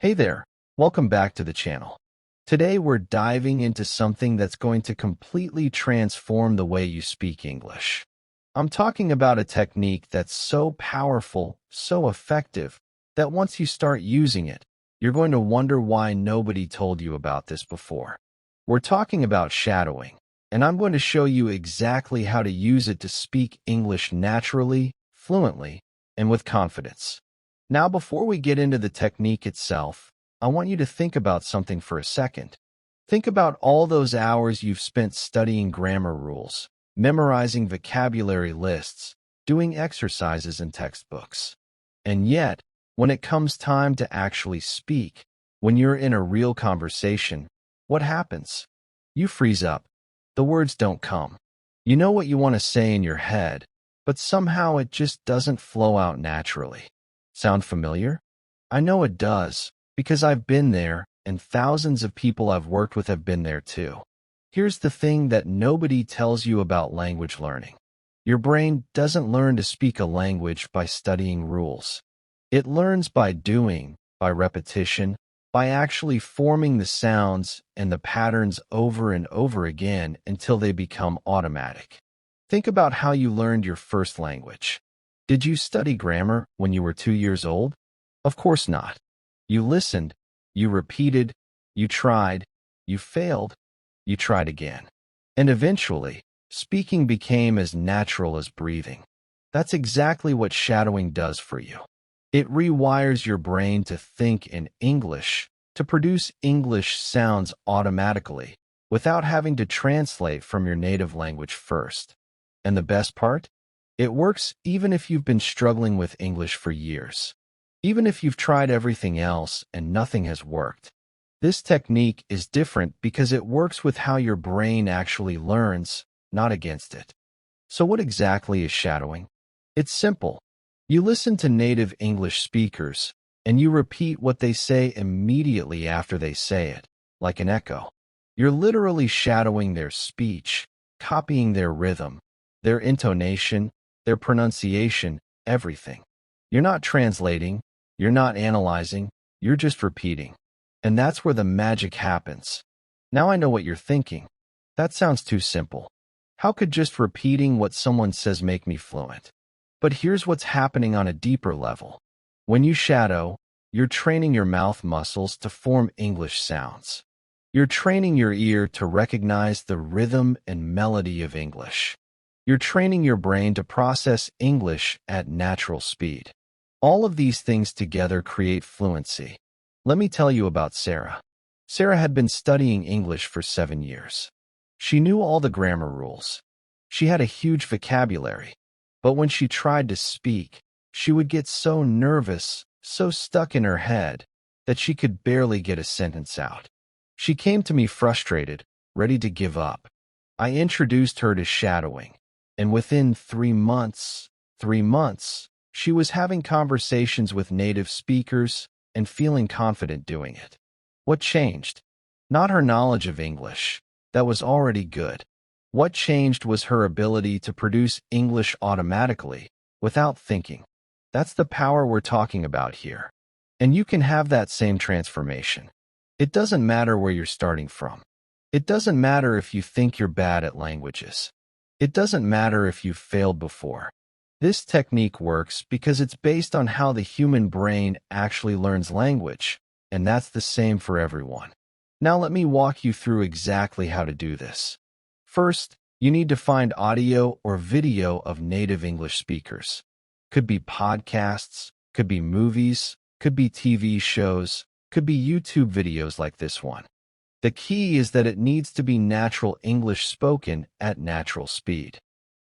Hey there, welcome back to the channel. Today we're diving into something that's going to completely transform the way you speak English. I'm talking about a technique that's so powerful, so effective, that once you start using it, you're going to wonder why nobody told you about this before. We're talking about shadowing, and I'm going to show you exactly how to use it to speak English naturally, fluently, and with confidence. Now, before we get into the technique itself, I want you to think about something for a second. Think about all those hours you've spent studying grammar rules, memorizing vocabulary lists, doing exercises in textbooks. And yet, when it comes time to actually speak, when you're in a real conversation, what happens? You freeze up. The words don't come. You know what you want to say in your head, but somehow it just doesn't flow out naturally. Sound familiar? I know it does, because I've been there, and thousands of people I've worked with have been there too. Here's the thing that nobody tells you about language learning. Your brain doesn't learn to speak a language by studying rules. It learns by doing, by repetition, by actually forming the sounds and the patterns over and over again until they become automatic. Think about how you learned your first language. Did you study grammar when you were 2 years old? Of course not. You listened, you repeated, you tried, you failed, you tried again. And eventually, speaking became as natural as breathing. That's exactly what shadowing does for you. It rewires your brain to think in English, to produce English sounds automatically, without having to translate from your native language first. And the best part? It works even if you've been struggling with English for years. Even if you've tried everything else and nothing has worked. This technique is different because it works with how your brain actually learns, not against it. So what exactly is shadowing? It's simple. You listen to native English speakers, and you repeat what they say immediately after they say it, like an echo. You're literally shadowing their speech, copying their rhythm, their intonation, their pronunciation, everything. You're not translating, you're not analyzing, you're just repeating. And that's where the magic happens. Now I know what you're thinking. That sounds too simple. How could just repeating what someone says make me fluent? But here's what's happening on a deeper level. When you shadow, you're training your mouth muscles to form English sounds. You're training your ear to recognize the rhythm and melody of English. You're training your brain to process English at natural speed. All of these things together create fluency. Let me tell you about Sarah. Sarah had been studying English for 7 years. She knew all the grammar rules. She had a huge vocabulary. But when she tried to speak, she would get so nervous, so stuck in her head, that she could barely get a sentence out. She came to me frustrated, ready to give up. I introduced her to shadowing. And within 3 months, she was having conversations with native speakers and feeling confident doing it. What changed? Not her knowledge of English. That was already good. What changed was her ability to produce English automatically, without thinking. That's the power we're talking about here. And you can have that same transformation. It doesn't matter where you're starting from. It doesn't matter if you think you're bad at languages. It doesn't matter if you've failed before. This technique works because it's based on how the human brain actually learns language, and that's the same for everyone. Now let me walk you through exactly how to do this. First, you need to find audio or video of native English speakers. Could be podcasts, could be movies, could be TV shows, could be YouTube videos like this one. The key is that it needs to be natural English spoken at natural speed.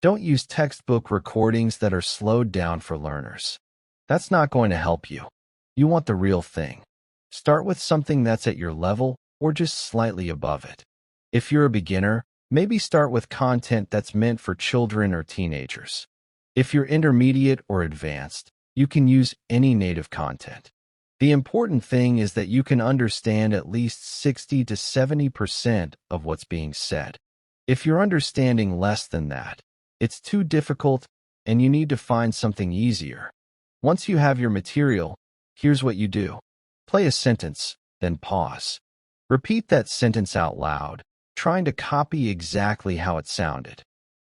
Don't use textbook recordings that are slowed down for learners. That's not going to help you. You want the real thing. Start with something that's at your level or just slightly above it. If you're a beginner, maybe start with content that's meant for children or teenagers. If you're intermediate or advanced, you can use any native content. The important thing is that you can understand at least 60 to 70% of what's being said. If you're understanding less than that, it's too difficult and you need to find something easier. Once you have your material, here's what you do. Play a sentence, then pause. Repeat that sentence out loud, trying to copy exactly how it sounded.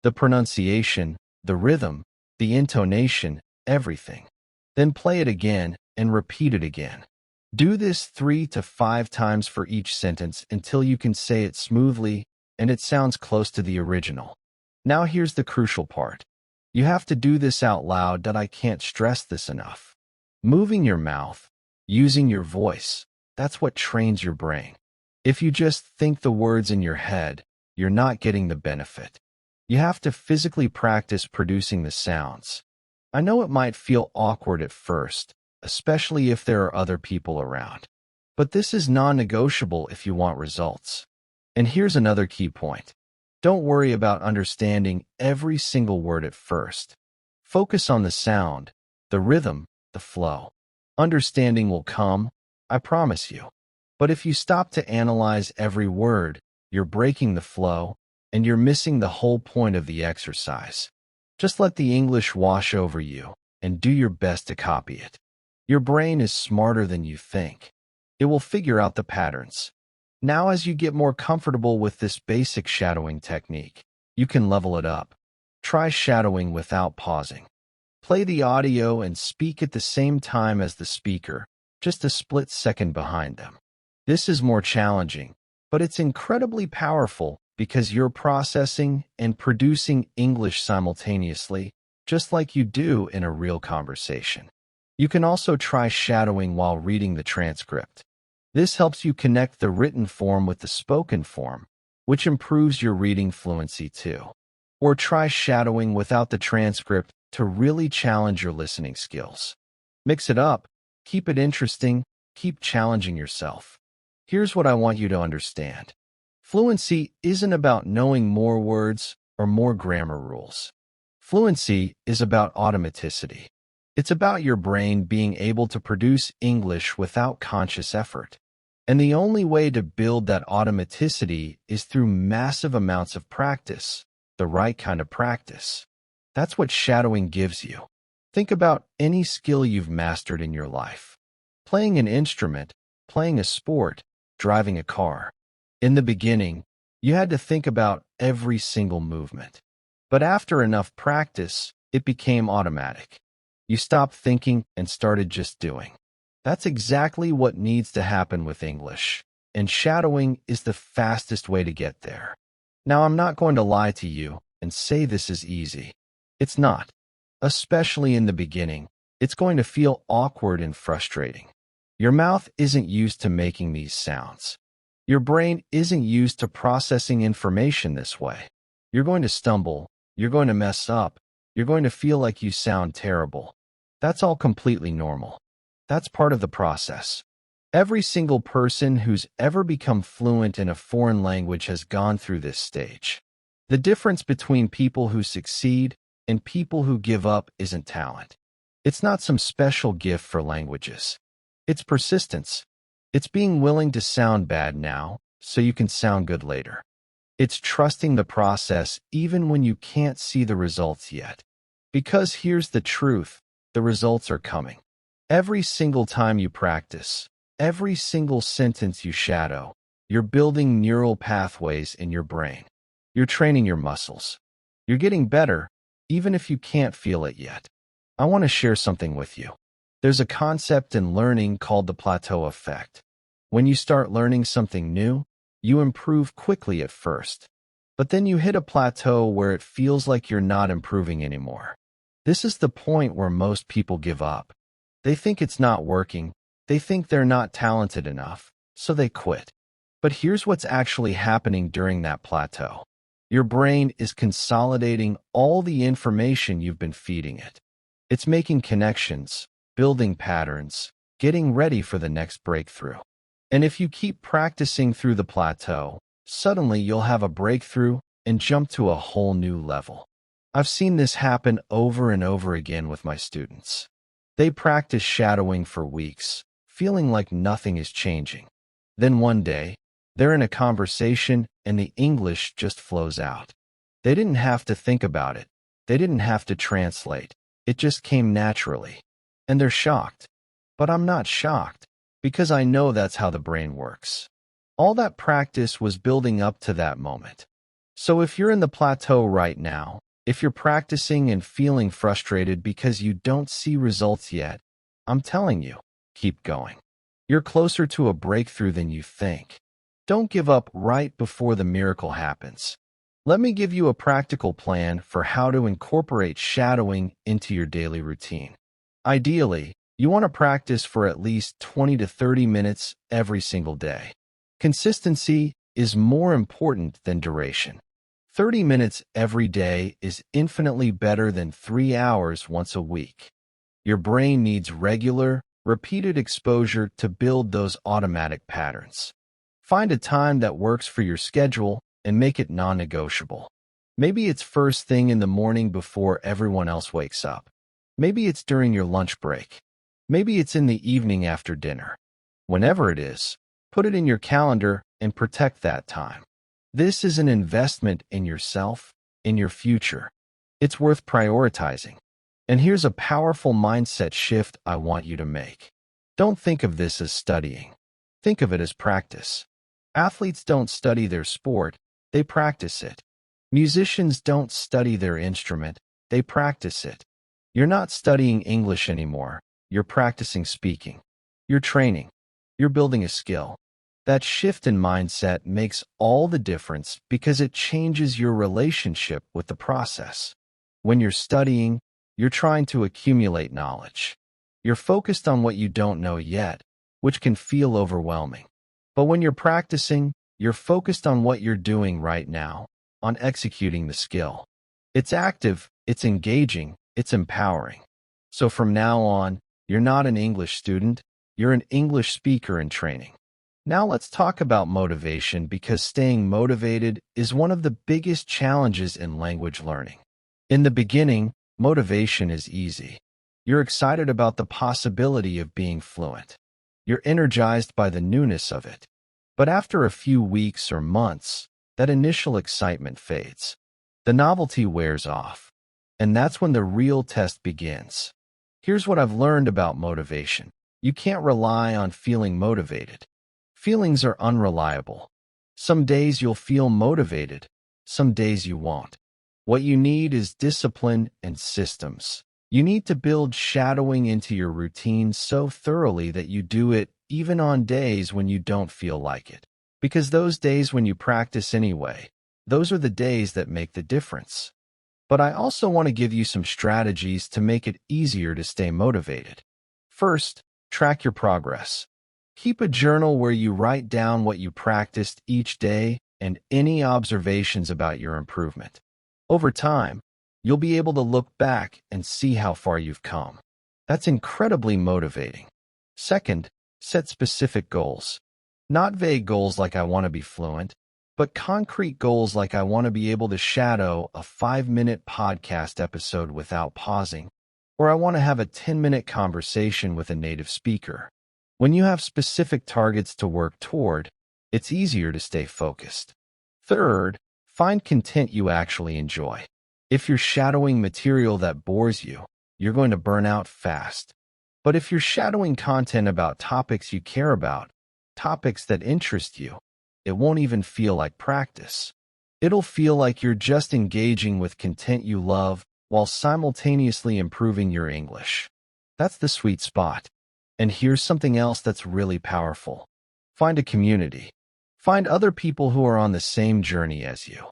The pronunciation, the rhythm, the intonation, everything. Then play it again and repeat it again. Do this 3 to 5 times for each sentence until you can say it smoothly and it sounds close to the original. Now here's the crucial part. You have to do this out loud. I can't stress this enough. Moving your mouth, using your voice, that's what trains your brain. If you just think the words in your head, you're not getting the benefit. You have to physically practice producing the sounds. I know it might feel awkward at first, especially if there are other people around. But this is non-negotiable if you want results. And here's another key point. Don't worry about understanding every single word at first. Focus on the sound, the rhythm, the flow. Understanding will come, I promise you. But if you stop to analyze every word, you're breaking the flow, and you're missing the whole point of the exercise. Just let the English wash over you, and do your best to copy it. Your brain is smarter than you think. It will figure out the patterns. Now, as you get more comfortable with this basic shadowing technique, you can level it up. Try shadowing without pausing. Play the audio and speak at the same time as the speaker, just a split second behind them. This is more challenging, but it's incredibly powerful because you're processing and producing English simultaneously, just like you do in a real conversation. You can also try shadowing while reading the transcript. This helps you connect the written form with the spoken form, which improves your reading fluency too. Or try shadowing without the transcript to really challenge your listening skills. Mix it up, keep it interesting, keep challenging yourself. Here's what I want you to understand. Fluency isn't about knowing more words or more grammar rules. Fluency is about automaticity. It's about your brain being able to produce English without conscious effort. And the only way to build that automaticity is through massive amounts of practice, the right kind of practice. That's what shadowing gives you. Think about any skill you've mastered in your life. Playing an instrument, playing a sport, driving a car. In the beginning, you had to think about every single movement. But after enough practice, it became automatic. You stopped thinking and started just doing. That's exactly what needs to happen with English, and shadowing is the fastest way to get there. Now, I'm not going to lie to you and say this is easy. It's not. Especially in the beginning, it's going to feel awkward and frustrating. Your mouth isn't used to making these sounds. Your brain isn't used to processing information this way. You're going to stumble, you're going to mess up, you're going to feel like you sound terrible. That's all completely normal. That's part of the process. Every single person who's ever become fluent in a foreign language has gone through this stage. The difference between people who succeed and people who give up isn't talent. It's not some special gift for languages. It's persistence. It's being willing to sound bad now so you can sound good later. It's trusting the process even when you can't see the results yet. Because here's the truth, the results are coming. Every single time you practice, every single sentence you shadow, you're building neural pathways in your brain. You're training your muscles. You're getting better, even if you can't feel it yet. I want to share something with you. There's a concept in learning called the plateau effect. When you start learning something new, you improve quickly at first. But then you hit a plateau where it feels like you're not improving anymore. This is the point where most people give up. They think it's not working. They think they're not talented enough, so they quit. But here's what's actually happening during that plateau. Your brain is consolidating all the information you've been feeding it. It's making connections, building patterns, getting ready for the next breakthrough. And if you keep practicing through the plateau, suddenly you'll have a breakthrough and jump to a whole new level. I've seen this happen over and over again with my students. They practice shadowing for weeks, feeling like nothing is changing. Then one day, they're in a conversation and the English just flows out. They didn't have to think about it. They didn't have to translate. It just came naturally. And they're shocked. But I'm not shocked. because I know that's how the brain works. All that practice was building up to that moment. So if you're in the plateau right now, if you're practicing and feeling frustrated because you don't see results yet, I'm telling you, keep going. You're closer to a breakthrough than you think. Don't give up right before the miracle happens. Let me give you a practical plan for how to incorporate shadowing into your daily routine. Ideally, you want to practice for at least 20 to 30 minutes every single day. Consistency is more important than duration. 30 minutes every day is infinitely better than 3 hours once a week. Your brain needs regular, repeated exposure to build those automatic patterns. Find a time that works for your schedule and make it non-negotiable. Maybe it's first thing in the morning before everyone else wakes up. Maybe it's during your lunch break. Maybe it's in the evening after dinner. Whenever it is, put it in your calendar and protect that time. This is an investment in yourself, in your future. It's worth prioritizing. And here's a powerful mindset shift I want you to make. Don't think of this as studying. Think of it as practice. Athletes don't study their sport, they practice it. Musicians don't study their instrument, they practice it. You're not studying English anymore, you're practicing speaking. You're training. You're building a skill. That shift in mindset makes all the difference because it changes your relationship with the process. When you're studying, you're trying to accumulate knowledge. You're focused on what you don't know yet, which can feel overwhelming. But when you're practicing, you're focused on what you're doing right now, on executing the skill. It's active, it's engaging, it's empowering. So from now on, you're not an English student, you're an English speaker in training. Now let's talk about motivation because staying motivated is one of the biggest challenges in language learning. In the beginning, motivation is easy. You're excited about the possibility of being fluent. You're energized by the newness of it. But after a few weeks or months, that initial excitement fades. The novelty wears off. And that's when the real test begins. Here's what I've learned about motivation. You can't rely on feeling motivated. Feelings are unreliable. Some days you'll feel motivated, some days you won't. What you need is discipline and systems. You need to build shadowing into your routine so thoroughly that you do it even on days when you don't feel like it. Because those days when you practice anyway, those are the days that make the difference. But I also want to give you some strategies to make it easier to stay motivated. First, track your progress. Keep a journal where you write down what you practiced each day and any observations about your improvement. Over time, you'll be able to look back and see how far you've come. That's incredibly motivating. Second, set specific goals. Not vague goals like I want to be fluent, but concrete goals like I want to be able to shadow a 5-minute podcast episode without pausing, or I want to have a 10-minute conversation with a native speaker. When you have specific targets to work toward, it's easier to stay focused. Third, find content you actually enjoy. If you're shadowing material that bores you, you're going to burn out fast. But if you're shadowing content about topics you care about, topics that interest you, it won't even feel like practice. It'll feel like you're just engaging with content you love while simultaneously improving your English. That's the sweet spot. And here's something else that's really powerful. Find a community. Find other people who are on the same journey as you.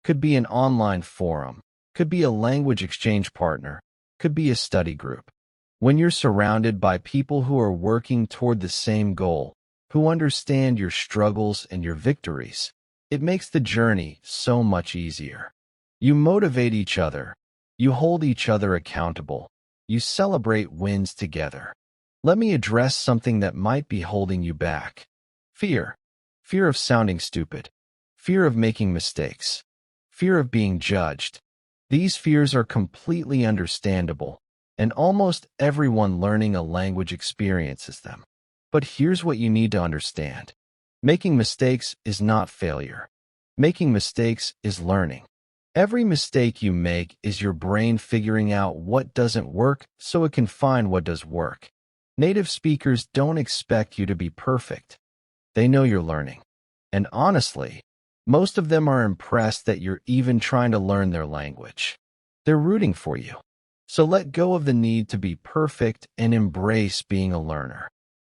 Could be an online forum, could be a language exchange partner, could be a study group. When you're surrounded by people who are working toward the same goal, who understand your struggles and your victories, it makes the journey so much easier. You motivate each other. You hold each other accountable. You celebrate wins together. Let me address something that might be holding you back. Fear. Fear of sounding stupid. Fear of making mistakes. Fear of being judged. These fears are completely understandable, and almost everyone learning a language experiences them. But here's what you need to understand. Making mistakes is not failure. Making mistakes is learning. Every mistake you make is your brain figuring out what doesn't work so it can find what does work. Native speakers don't expect you to be perfect. They know you're learning. And honestly, most of them are impressed that you're even trying to learn their language. They're rooting for you. So let go of the need to be perfect and embrace being a learner.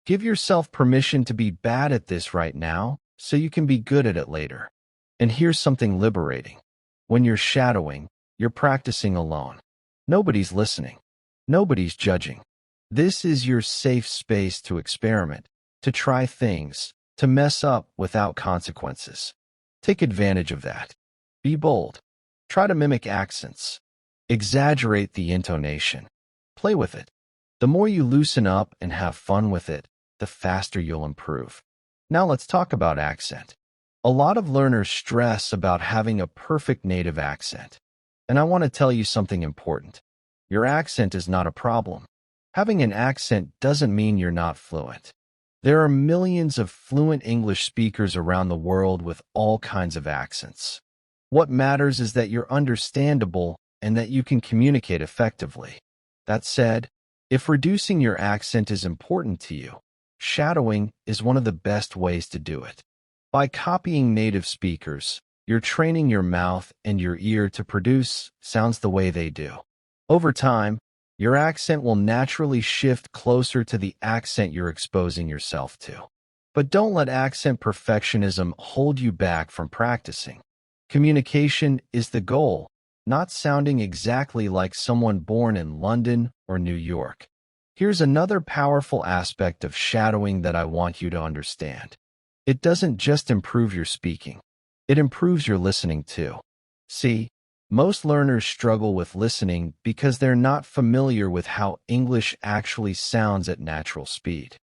Give yourself permission to be bad at this right now so you can be good at it later. And here's something liberating. When you're shadowing, you're practicing alone. Nobody's listening. Nobody's judging. This is your safe space to experiment, to try things, to mess up without consequences. Take advantage of that. Be bold. Try to mimic accents. Exaggerate the intonation. Play with it. The more you loosen up and have fun with it, the faster you'll improve. Now let's talk about accent. A lot of learners stress about having a perfect native accent. And I want to tell you something important. Your accent is not a problem. Having an accent doesn't mean you're not fluent. There are millions of fluent English speakers around the world with all kinds of accents. What matters is that you're understandable and that you can communicate effectively. That said, if reducing your accent is important to you, shadowing is one of the best ways to do it. By copying native speakers, you're training your mouth and your ear to produce sounds the way they do. Over time, your accent will naturally shift closer to the accent you're exposing yourself to. But don't let accent perfectionism hold you back from practicing. Communication is the goal, not sounding exactly like someone born in London or New York. Here's another powerful aspect of shadowing that I want you to understand. It doesn't just improve your speaking. It improves your listening too. See, most learners struggle with listening because they're not familiar with how English actually sounds at natural speed.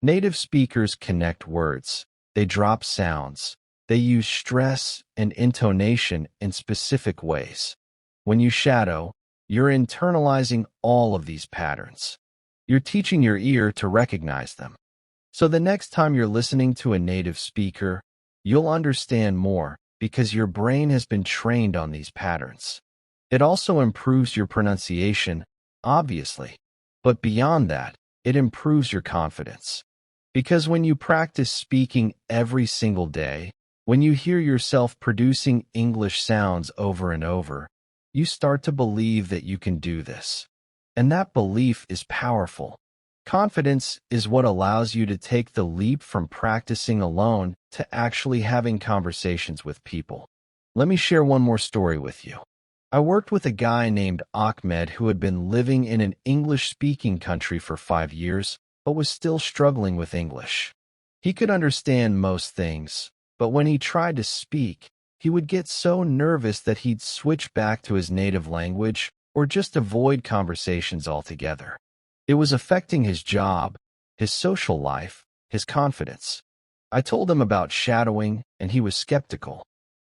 Native speakers connect words. They drop sounds. They use stress and intonation in specific ways. When you shadow, you're internalizing all of these patterns. You're teaching your ear to recognize them. So the next time you're listening to a native speaker, you'll understand more because your brain has been trained on these patterns. It also improves your pronunciation, obviously, but beyond that, it improves your confidence. Because when you practice speaking every single day, when you hear yourself producing English sounds over and over, you start to believe that you can do this. And that belief is powerful. Confidence is what allows you to take the leap from practicing alone to actually having conversations with people. Let me share one more story with you. I worked with a guy named Ahmed who had been living in an English-speaking country for 5 years, but was still struggling with English. He could understand most things, but when he tried to speak, he would get so nervous that he'd switch back to his native language or just avoid conversations altogether. It was affecting his job, his social life, his confidence. I told him about shadowing, and he was skeptical.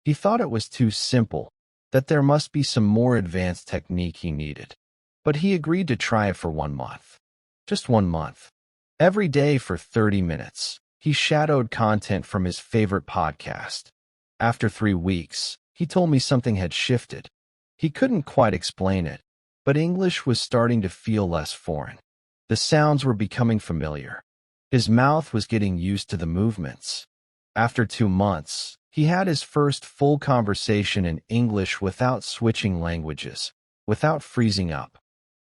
He thought it was too simple, that there must be some more advanced technique he needed. But he agreed to try it for 1 month. Just 1 month. Every day for 30 minutes, he shadowed content from his favorite podcast. After 3 weeks, he told me something had shifted. He couldn't quite explain it, but English was starting to feel less foreign. The sounds were becoming familiar. His mouth was getting used to the movements. After 2 months, he had his first full conversation in English without switching languages, without freezing up.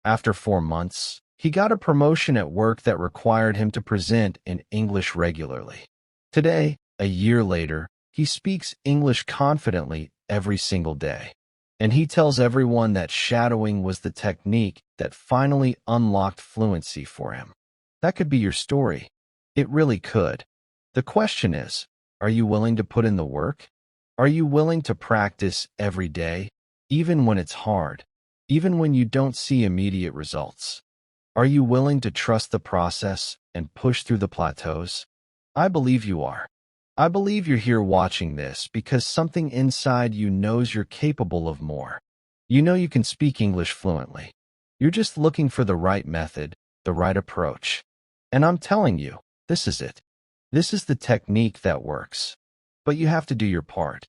After 4 months, he got a promotion at work that required him to present in English regularly. Today, a year later, he speaks English confidently every single day. And he tells everyone that shadowing was the technique that finally unlocked fluency for him. That could be your story. It really could. The question is, are you willing to put in the work? Are you willing to practice every day, even when it's hard, even when you don't see immediate results? Are you willing to trust the process and push through the plateaus? I believe you are. I believe you're here watching this because something inside you knows you're capable of more. You know you can speak English fluently. You're just looking for the right method, the right approach. And I'm telling you, this is it. This is the technique that works. But you have to do your part.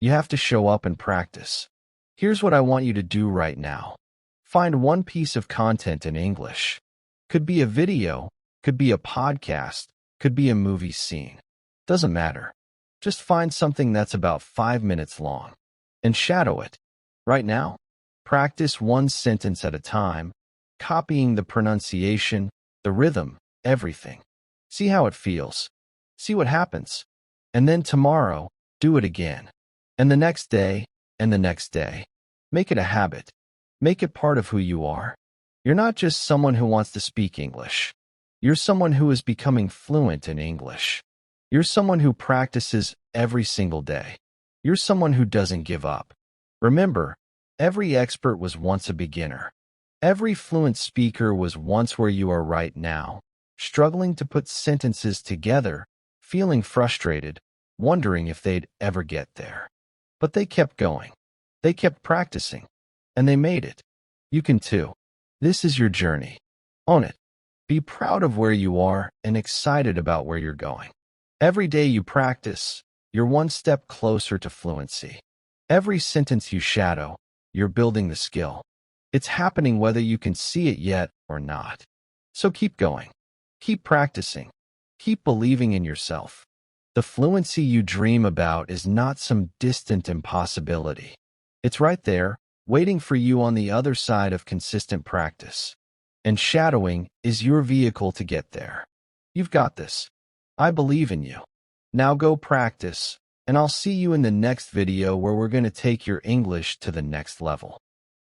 You have to show up and practice. Here's what I want you to do right now. Find one piece of content in English. Could be a video, Could be a podcast, could be a movie scene. Doesn't matter. Just find something that's about 5 minutes long and shadow it. Right now, practice one sentence at a time, copying the pronunciation, the rhythm, everything. See how it feels. See what happens. And then tomorrow, do it again. And the next day, and the next day. Make it a habit. Make it part of who you are. You're not just someone who wants to speak English. You're someone who is becoming fluent in English. You're someone who practices every single day. You're someone who doesn't give up. Remember, every expert was once a beginner. Every fluent speaker was once where you are right now, struggling to put sentences together, feeling frustrated, wondering if they'd ever get there. But they kept going. They kept practicing. And they made it. You can too. This is your journey. Own it. Be proud of where you are and excited about where you're going. Every day you practice, you're one step closer to fluency. Every sentence you shadow, you're building the skill. It's happening whether you can see it yet or not. So keep going. Keep practicing. Keep believing in yourself. The fluency you dream about is not some distant impossibility. It's right there, waiting for you on the other side of consistent practice. And shadowing is your vehicle to get there. You've got this. I believe in you. Now go practice, and I'll see you in the next video where we're going to take your English to the next level.